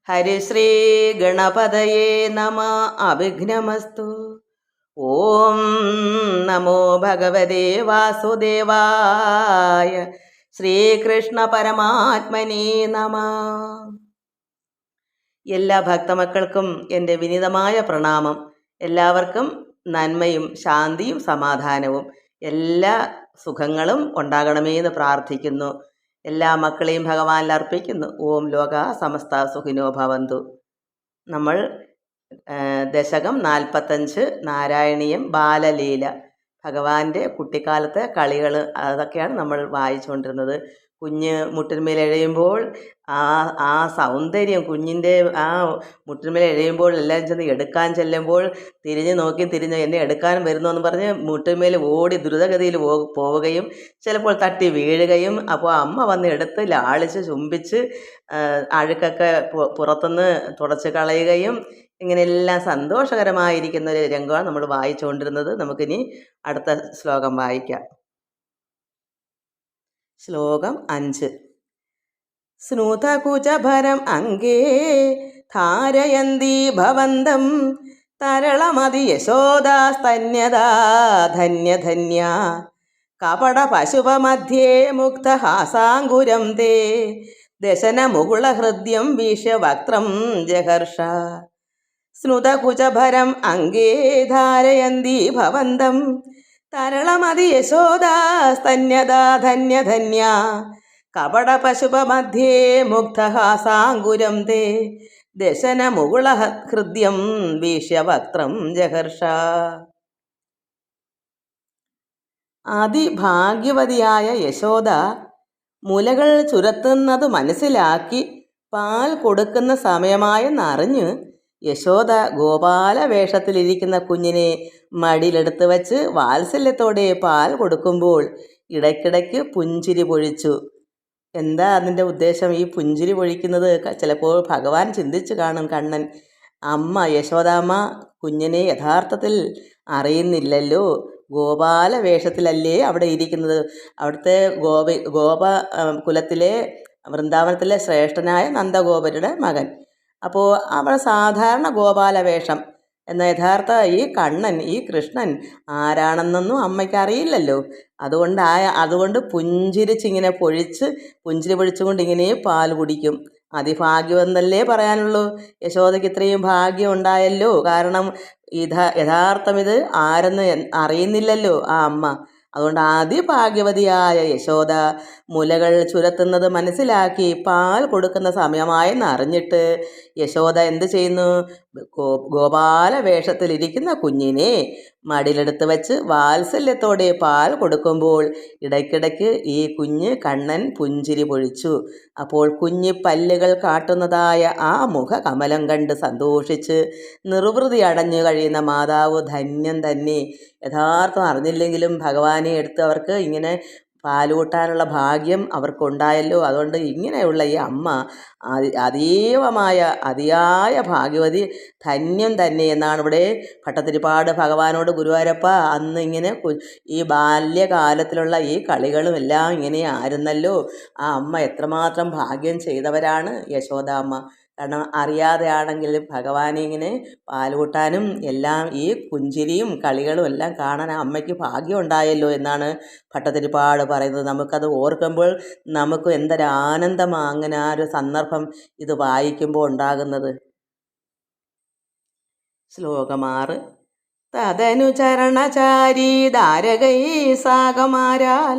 ഹരിശ്രീ ഗണപതയേ നമ. അവിഘ്നമസ്തു. ഓം നമോ ഭഗവതേ വാസുദേവായ. ശ്രീകൃഷ്ണ പരമാത്മനേ നമ. എല്ലാ ഭക്തമക്കൾക്കും എൻ്റെ വിനീതമായ പ്രണാമം. എല്ലാവർക്കും നന്മയും ശാന്തിയും സമാധാനവും എല്ലാ സുഖങ്ങളും ഉണ്ടാകണമെന്ന് പ്രാർത്ഥിക്കുന്നു. എല്ലാ മക്കളെയും ഭഗവാനിൽ അർപ്പിക്കുന്നു. ഓം ലോക സമസ്ത സുഖിനോ ഭവന്തു. നമ്മൾ ദശകം 45 നാരായണീയം ബാലലീല, ഭഗവാന്റെ കുട്ടിക്കാലത്തെ കളികൾ, അതൊക്കെയാണ് നമ്മൾ വായിച്ചുകൊണ്ടിരുന്നത്. കുഞ്ഞ് മുട്ടിന്മേൽ എഴയുമ്പോൾ ആ സൗന്ദര്യം, കുഞ്ഞിൻ്റെ ആ മുട്ടിന്മേൽ എഴയുമ്പോൾ എല്ലാം ചെന്ന് എടുക്കാൻ ചെല്ലുമ്പോൾ തിരിഞ്ഞ് നോക്കി തിരിഞ്ഞ് എന്നെ എടുക്കാൻ വരുന്നു എന്ന് പറഞ്ഞ് മുട്ടിന്മേൽ ഓടി ദ്രുതഗതിയിൽ പോവുകയും ചിലപ്പോൾ തട്ടി വീഴുകയും, അപ്പോൾ അമ്മ വന്ന് എടുത്ത് ലാളിച്ച് ചുംബിച്ച് അഴുക്കൊക്കെ പുറത്തുനിന്ന് തുടച്ച് കളയുകയും, ഇങ്ങനെയെല്ലാം സന്തോഷകരമായിരിക്കുന്ന ഒരു രംഗമാണ് നമ്മൾ വായിച്ചുകൊണ്ടിരുന്നത്. നമുക്കിനി അടുത്ത ശ്ലോകം വായിക്കാം. ശ്ലോകം 5. സ്നൂതകുചഭരം അംഗേ ധാരയന്തി ഭവന്തം തരളമതി യശോദാസ്തന്യദാ ധന്യധന്യ കപട പശുപമധ്യേ മുക്തഹാസാങ്കുരം തേ ദശനമുകുളഹൃദ്യം വീക്ഷ്യവക്ത്രം ജഹർഷ. സ്നുതകുചഭരം അംഗേ ധാരയന്തി ഭവന്തം തരളമതി യശോദാസ്തന്യദാ ധന്യധന്യ കപട പശുപമധ്യേ മുഗ്ധഹാസാങ്കുരം തേ ദശനമുകുളഹൃദ്യം വീക്ഷ്യവക്ത്രം ജഹർഷ. അതിഭാഗ്യവതിയായ യശോദ മുലകൾ ചുരത്തുന്നത് മനസ്സിലാക്കി പാൽ കൊടുക്കുന്ന സമയമായെന്നറിഞ്ഞ് യശോദ ഗോപാല വേഷത്തിലിരിക്കുന്ന കുഞ്ഞിനെ മടിയിലെടുത്ത് വച്ച് വാത്സല്യത്തോടെ പാൽ കൊടുക്കുമ്പോൾ ഇടയ്ക്കിടയ്ക്ക് പുഞ്ചിരി പൊഴിച്ചു. എന്താ അതിൻ്റെ ഉദ്ദേശം? ഈ പുഞ്ചിരി പൊഴിക്കുന്നത് ചിലപ്പോൾ ഭഗവാൻ ചിന്തിച്ചു കാണും. കണ്ണൻ, അമ്മ യശോദാമ്മ കുഞ്ഞിനെ യഥാർത്ഥത്തിൽ അറിയുന്നില്ലല്ലോ, ഗോപാല വേഷത്തിലല്ലേ അവിടെ ഇരിക്കുന്നത്. അവിടുത്തെ ഗോപ കുലത്തിലെ വൃന്ദാവനത്തിലെ ശ്രേഷ്ഠനായ നന്ദഗോപരുടെ മകൻ. അപ്പോൾ അവൾ സാധാരണ ഗോപാല വേഷം എന്ന യഥാർത്ഥ ഈ കണ്ണൻ, ഈ കൃഷ്ണൻ ആരാണെന്നൊന്നും അമ്മയ്ക്ക് അറിയില്ലല്ലോ. അതുകൊണ്ട് പുഞ്ചിരിച്ചിങ്ങനെ പുഞ്ചിരി പൊഴിച്ചുകൊണ്ട് ഇങ്ങനെ പാൽ കുടിക്കും. അതിഭാഗ്യമെന്നല്ലേ പറയാനുള്ളൂ. യശോദയ്ക്ക് ഇത്രയും ഭാഗ്യം ഉണ്ടായല്ലോ. കാരണം യഥാർത്ഥം ഇത് ആരെന്ന് അറിയുന്നില്ലല്ലോ ആ അമ്മ. അതുകൊണ്ട് അതിഭാഗ്യവതിയായ യശോദ മുലകൾ ചുരത്തുന്നത് മനസ്സിലാക്കി പാൽ കൊടുക്കുന്ന സമയമായെന്ന് അറിഞ്ഞിട്ട് യശോദ എന്ത് ചെയ്യുന്നു? ഗോപാല വേഷത്തിലിരിക്കുന്ന കുഞ്ഞിനെ മടിയിലെടുത്ത് വെച്ച് വാത്സല്യത്തോടെ പാൽ കൊടുക്കുമ്പോൾ ഇടയ്ക്കിടയ്ക്ക് ഈ കുഞ്ഞ് കണ്ണൻ പുഞ്ചിരി പൊഴിച്ചു. അപ്പോൾ കുഞ്ഞ് പല്ലുകൾ കാട്ടുന്നതായ ആ മുഖകമലം കണ്ട് സന്തോഷിച്ച് നിർവൃതി അടഞ്ഞു കഴിയുന്ന മാതാവ് ധന്യം തന്നെ. യഥാർത്ഥം അറിഞ്ഞില്ലെങ്കിലും ഭഗവാനെ എടുത്ത് അവർക്ക് ഇങ്ങനെ പാലൂട്ടാനുള്ള ഭാഗ്യം അവർക്കുണ്ടായല്ലോ. അതുകൊണ്ട് ഇങ്ങനെയുള്ള ഈ അമ്മ അതിയായ ഭാഗ്യവതി, ധന്യം തന്നെ എന്നാണ് ഇവിടെ ഭട്ടതിരിപ്പാട് ഭഗവാനോട് ഗുരുവായൂരപ്പ അന്ന് ഇങ്ങനെ ഈ ബാല്യകാലത്തിലുള്ള ഈ കളികളും എല്ലാം ഇങ്ങനെ ആയിരുന്നല്ലോ. ആ അമ്മ എത്രമാത്രം ഭാഗ്യം ചെയ്തവരാണ് യശോദാമ്മ. കാരണം അറിയാതെ ആണെങ്കിലും ഭഗവാനെ ഇങ്ങനെ പാലൂട്ടാനും എല്ലാം ഈ പുഞ്ചിരിയും കളികളും എല്ലാം കാണാൻ ആ അമ്മയ്ക്ക് ഭാഗ്യം ഉണ്ടായല്ലോ എന്നാണ് ഭട്ടതിരിപ്പാട് പറയുന്നത്. നമുക്കത് ഓർക്കുമ്പോൾ നമുക്ക് എന്തൊരാനന്ദമാണ് അങ്ങനെ ആ ഒരു സന്ദർഭം ഇത് വായിക്കുമ്പോൾ ഉണ്ടാകുന്നത്. ശ്ലോകം 6. തദനുചരണചാരീ ധാരകൈ സാകമാരാൽ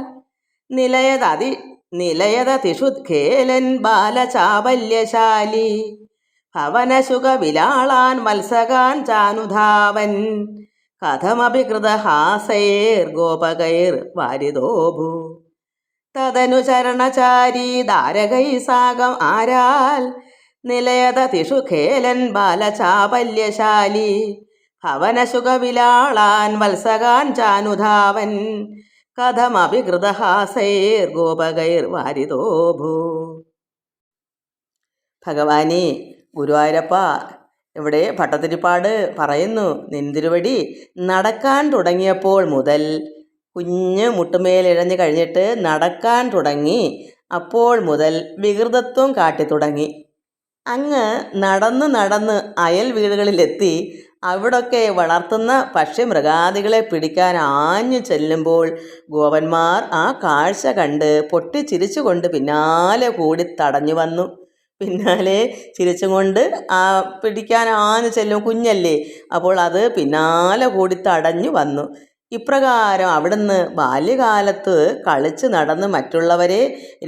നിലയതതിഷുഖേലൻ ബാലചാബല്യശാലി ഭവനശുഖവിലാളാൻ വത്സകാൻ ചാനുധാവൻ കഥമപി കൃതഹാസൈർഗോപകൈർ വാരിതോഭൂ. തദനുചരണചാരീ ധാരകൈ സാകം ആരാൽ നിലയതതിഷുഖേലൻ ബാലചാബല്യശാലി ഭവനശുഖവിലാളാൻ വത്സകാൻ ചാനുധാവൻ കഥമപി കൃതഹാസൈർഗോപകൈർ വാരിതോഭൂ. ഭഗവാനെ ഗുരുവായൂരപ്പ, ഇവിടെ ഭട്ടതിരിപ്പാട് പറയുന്നു, നിന്തിരുവടി നടക്കാൻ തുടങ്ങിയപ്പോൾ മുതൽ കുഞ്ഞ് മുട്ടുമേലിഴഞ്ഞ് കഴിഞ്ഞിട്ട് നടക്കാൻ തുടങ്ങി. അപ്പോൾ മുതൽ വികൃതത്വം കാട്ടി തുടങ്ങി. അങ്ങ് നടന്ന് നടന്ന് അയൽ വീടുകളിലെത്തി അവിടൊക്കെ വളർത്തുന്ന പക്ഷിമൃഗാദികളെ പിടിക്കാൻ ആഞ്ഞു ചെല്ലുമ്പോൾ ഗോപന്മാർ ആ കാഴ്ച കണ്ട് പൊട്ടിച്ചിരിച്ചുകൊണ്ട് പിന്നാലെ കൂടി തടഞ്ഞു വന്നു. പിന്നാലെ ചിരിച്ചുകൊണ്ട് ആ പിടിക്കാൻ ആഞ്ഞു ചെല്ലും കുഞ്ഞല്ലേ, അപ്പോൾ അത് പിന്നാലെ കൂടി തടഞ്ഞു വന്നു. ഇപ്രകാരം അവിടുന്ന് ബാല്യകാലത്ത് കളിച്ച് നടന്ന് മറ്റുള്ളവരെ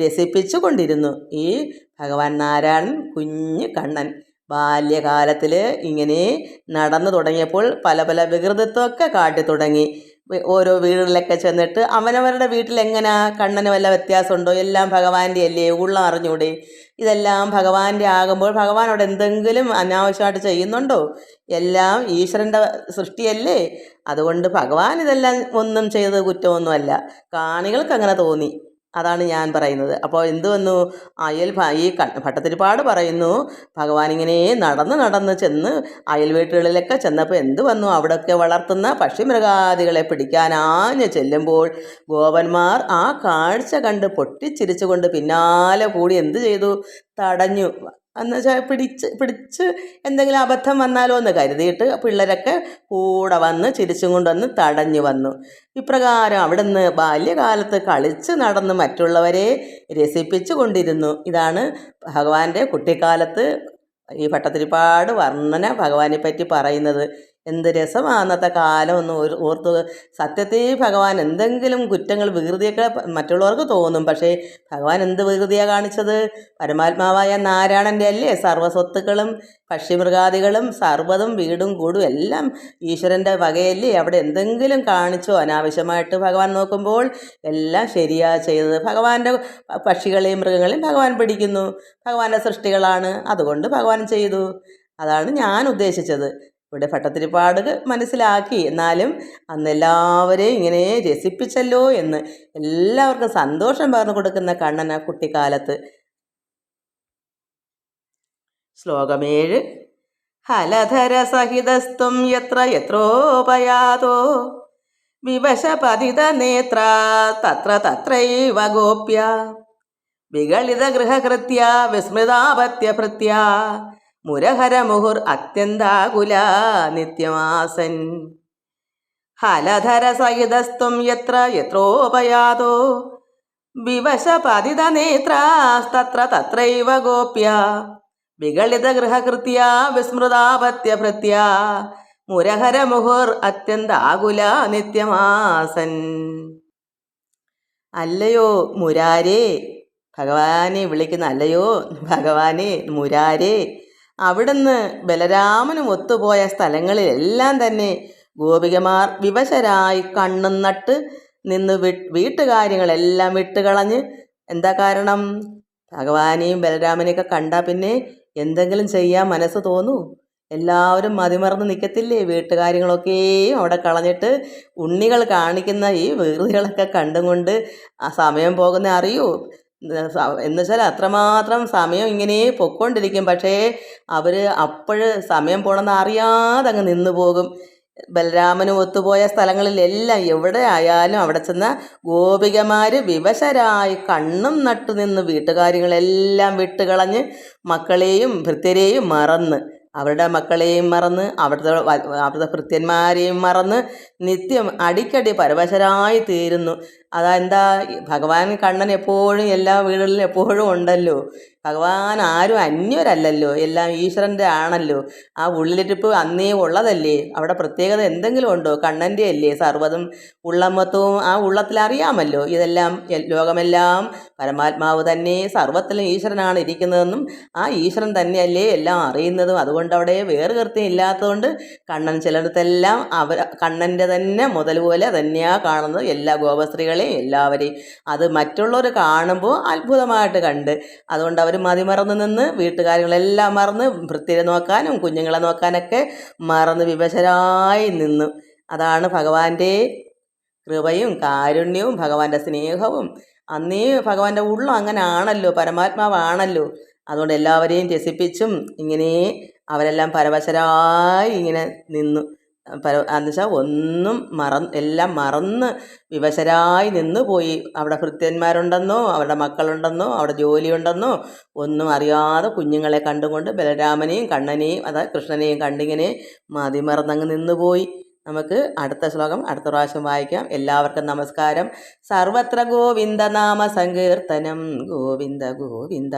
രസിപ്പിച്ചു കൊണ്ടിരുന്നു. ഈ ഭഗവാൻ നാരായണൻ കുഞ്ഞ് കണ്ണൻ ബാല്യകാലത്തിൽ ഇങ്ങനെ നടന്നു തുടങ്ങിയപ്പോൾ പല പല വികൃതത്വമൊക്കെ കാട്ടി തുടങ്ങി. ഓരോ വീടുകളിലൊക്കെ ചെന്നിട്ട് അവനവരുടെ വീട്ടിൽ എങ്ങനെ കണ്ണന് വല്ല വ്യത്യാസമുണ്ടോ? എല്ലാം ഭഗവാന്റെ അല്ലേ, ഉള്ളം അറിഞ്ഞൂടെ? ഇതെല്ലാം ഭഗവാന്റെ ആകുമ്പോൾ ഭഗവാൻ അവിടെ എന്തെങ്കിലും അനാവശ്യമായിട്ട് ചെയ്യുന്നുണ്ടോ? എല്ലാം ഈശ്വരൻ്റെ സൃഷ്ടിയല്ലേ. അതുകൊണ്ട് ഭഗവാൻ ഇതെല്ലാം ഒന്നും ചെയ്തത് കുറ്റമൊന്നുമല്ല, കാണികൾക്ക് അങ്ങനെ തോന്നി. അതാണ് ഞാൻ പറയുന്നത്. അപ്പോൾ എന്തു വന്നു, ഈ ഭട്ടതിരിപ്പാട് പറയുന്നു, ഭഗവാൻ ഇങ്ങനെ നടന്ന് നടന്ന് ചെന്ന് അയൽ വീട്ടുകളിലൊക്കെ ചെന്നപ്പോൾ എന്തു വന്നു, അവിടെയൊക്കെ വളർത്തുന്ന പക്ഷിമൃഗാദികളെ പിടിക്കാൻ ആഞ്ഞ് ചെല്ലുമ്പോൾ ഗോപന്മാർ ആ കാഴ്ച കണ്ട് പൊട്ടിച്ചിരിച്ചുകൊണ്ട് പിന്നാലെ കൂടി എന്തു ചെയ്തു, തടഞ്ഞു. എന്നുവെച്ചാൽ പിടിച്ച് എന്തെങ്കിലും അബദ്ധം വന്നാലോ എന്ന് കരുതിയിട്ട് പിള്ളേരൊക്കെ കൂടെ വന്ന് ചിരിച്ചും കൊണ്ടുവന്ന് തടഞ്ഞു വന്നു. ഇപ്രകാരം അവിടുന്ന് ബാല്യകാലത്ത് കളിച്ച് നടന്ന് മറ്റുള്ളവരെ രസിപ്പിച്ചു കൊണ്ടിരുന്നു. ഇതാണ് ഭഗവാന്റെ കുട്ടിക്കാലത്ത് ഈ ഭട്ടതിരിപ്പാട് വർണ്ണന ഭഗവാനെ പറ്റി പറയുന്നത്. എന്ത് രസമാണ് അന്നത്തെ കാലം ഒന്ന് ഓർത്ത്. സത്യത്തിൽ ഭഗവാൻ എന്തെങ്കിലും കുറ്റങ്ങൾ വികൃതിയൊക്കെ മറ്റുള്ളവർക്ക് തോന്നും, പക്ഷേ ഭഗവാൻ എന്ത് വികൃതിയാണ് കാണിച്ചത്? പരമാത്മാവായ നാരായണൻ്റെ അല്ലേ സർവ്വസ്വത്തുക്കളും പക്ഷിമൃഗാദികളും സർവ്വതും വീടും കൂടും എല്ലാം ഈശ്വരൻ്റെ വകയല്ലേ. അവിടെ എന്തെങ്കിലും കാണിച്ചോ അനാവശ്യമായിട്ട്? ഭഗവാൻ നോക്കുമ്പോൾ എല്ലാം ശരിയാ ചെയ്തത്. ഭഗവാന്റെ പക്ഷികളെയും മൃഗങ്ങളെയും ഭഗവാൻ പിടിക്കുന്നു, ഭഗവാന്റെ സൃഷ്ടികളാണ്, അതുകൊണ്ട് ഭഗവാൻ ചെയ്തു. അതാണ് ഞാൻ ഉദ്ദേശിച്ചത്. ഇവിടെ ഭട്ടതിരിപ്പാട് മനസ്സിലാക്കി. എന്നാലും അന്ന് എല്ലാവരെയും ഇങ്ങനെ രസിപ്പിച്ചല്ലോ എന്ന് എല്ലാവർക്കും സന്തോഷം പകർന്നു കൊടുക്കുന്ന കണ്ണൻ ആ കുട്ടിക്കാലത്ത്. ശ്ലോകം 7. ഹലധര സഹിതസ്ത്വം യത്ര യത്രോപയാതോ വിവശപതിത നേത്ര തത്ര തത്രൈവ ഗോപ്യ വിഗളിത ഗൃഹകൃത്യ വിസ്മൃതാപത്യഭൃത്യ മുരഹര മുഹുർ അത്യന്താകുല നിത്യമാസൻ. ഹലധര സഹിതസ്ത്വം യത്ര യത്രോപയാതോ വിവശപതിത നേത്രാസ്തത്ര തത്രൈവ ഗോപ്യ വിഗളിത ഗൃഹകൃത്യ വിസ്മൃതാപത്യഭൃത്യ മുരഹര മുഹുർ അത്യന്താകുല നിത്യമാസൻ. അല്ലയോ മുരാരേ, ഭഗവാനെ വിളിക്കുന്ന അല്ലയോ ഭഗവാനെ മുരാരേ, അവിടുന്ന് ബലരാമനും ഒത്തുപോയ സ്ഥലങ്ങളിലെല്ലാം തന്നെ ഗോപികമാർ വിവശരായി കണ്ണും നട്ട് നിന്ന് വീട്ടുകാര്യങ്ങളെല്ലാം വിട്ടുകളഞ്ഞ്. എന്താ കാരണം? ഭഗവാനെയും ബലരാമനെയൊക്കെ കണ്ടാൽ പിന്നെ എന്തെങ്കിലും ചെയ്യാൻ മനസ്സ് തോന്നൂ. എല്ലാവരും മതിമറന്ന് നിൽക്കത്തില്ലേ? വീട്ടുകാര്യങ്ങളൊക്കെയും അവിടെ കളഞ്ഞിട്ട് ഉണ്ണികൾ കാണിക്കുന്ന ഈ വികൃതികളൊക്കെ കണ്ടും കൊണ്ട് ആ സമയം പോകുന്ന അറിയൂ. എന്നുവെച്ചാൽ അത്രമാത്രം സമയം ഇങ്ങനെ പൊയ്ക്കൊണ്ടിരിക്കും, പക്ഷേ അവർ അപ്പോൾ സമയം പോകണമെന്ന് അറിയാതെ അങ്ങ് നിന്നു പോകും. ബലരാമനും ഒത്തുപോയ സ്ഥലങ്ങളിലെല്ലാം എവിടെ ആയാലും അവിടെ ചെന്ന ഗോപികമാർ വിവശരായി കണ്ണും നട്ടു നിന്ന് വീട്ടുകാര്യങ്ങളെല്ലാം വിട്ടുകളഞ്ഞ് മക്കളെയും ഭൃത്യരെയും മറന്ന്, അവരുടെ മക്കളെയും മറന്ന് അവിടുത്തെ ഭൃത്യന്മാരെയും മറന്ന് നിത്യം അടിക്കടി പരവശരായി തീരുന്നു. അതെന്താ? ഭഗവാൻ കണ്ണൻ എപ്പോഴും എല്ലാ വീടുകളിലും എപ്പോഴും ഉണ്ടല്ലോ. ഭഗവാൻ ആരും അന്യരല്ലല്ലോ, എല്ലാം ഈശ്വരൻ്റെ ആണല്ലോ. ആ ഉള്ളിലിരിപ്പ് അന്നേ ഉള്ളതല്ലേ. അവിടെ പ്രത്യേകത എന്തെങ്കിലും ഉണ്ടോ? കണ്ണൻ്റെ അല്ലേ സർവ്വതും ഉള്ളമത്വവും ആ ഉള്ളത്തിൽ അറിയാമല്ലോ. ഇതെല്ലാം ലോകമെല്ലാം പരമാത്മാവ് തന്നെ സർവ്വത്തിലും ഈശ്വരനാണ് ഇരിക്കുന്നതെന്നും ആ ഈശ്വരൻ തന്നെയല്ലേ എല്ലാം അറിയുന്നതും. അതുകൊണ്ട് അവിടെ വേറുകൃത്യം ഇല്ലാത്തതുകൊണ്ട് കണ്ണൻ ചിലയിടത്തെല്ലാം കണ്ണൻ്റെ തന്നെ മുതൽ പോലെ തന്നെയാണ് കാണുന്നത് എല്ലാ ഗോപസ്ത്രീകളെയും എല്ലാവരെയും. അത് മറ്റുള്ളവർ കാണുമ്പോൾ അത്ഭുതമായിട്ട് കണ്ട്, അതുകൊണ്ട് അവർ മതിമറന്ന് നിന്ന് വീട്ടുകാര്യങ്ങളെല്ലാം മറന്ന് ഭൃത്യരെ നോക്കാനും കുഞ്ഞുങ്ങളെ നോക്കാനൊക്കെ മറന്ന് വിവശരായി നിന്നു. അതാണ് ഭഗവാന്റെ കൃപയും കാരുണ്യവും ഭഗവാന്റെ സ്നേഹവും. അന്നേ ഭഗവാന്റെ ഉള്ളം അങ്ങനെ ആണല്ലോ, പരമാത്മാവാണല്ലോ. അതുകൊണ്ട് എല്ലാവരെയും രസിപ്പിച്ചും ഇങ്ങനെ അവരെല്ലാം പരവശരായി ഇങ്ങനെ നിന്നു. എന്നുവെച്ചാൽ ഒന്നും എല്ലാം മറന്ന് വിവശരായി നിന്ന് പോയി. അവിടെ ഭൃത്യന്മാരുണ്ടെന്നോ അവരുടെ മക്കളുണ്ടെന്നോ അവിടെ ജോലിയുണ്ടെന്നോ ഒന്നും അറിയാതെ കുഞ്ഞുങ്ങളെ കണ്ടുകൊണ്ട് ബലരാമനെയും കണ്ണനെയും അതായത് കൃഷ്ണനെയും കണ്ടിങ്ങനെ മതിമറന്നങ്ങ് നിന്നുപോയി. നമുക്ക് അടുത്ത ശ്ലോകം അടുത്ത പ്രാവശ്യം വായിക്കാം. എല്ലാവർക്കും നമസ്കാരം. സർവത്ര ഗോവിന്ദ നാമ സങ്കീർത്തനം. ഗോവിന്ദ ഗോവിന്ദ.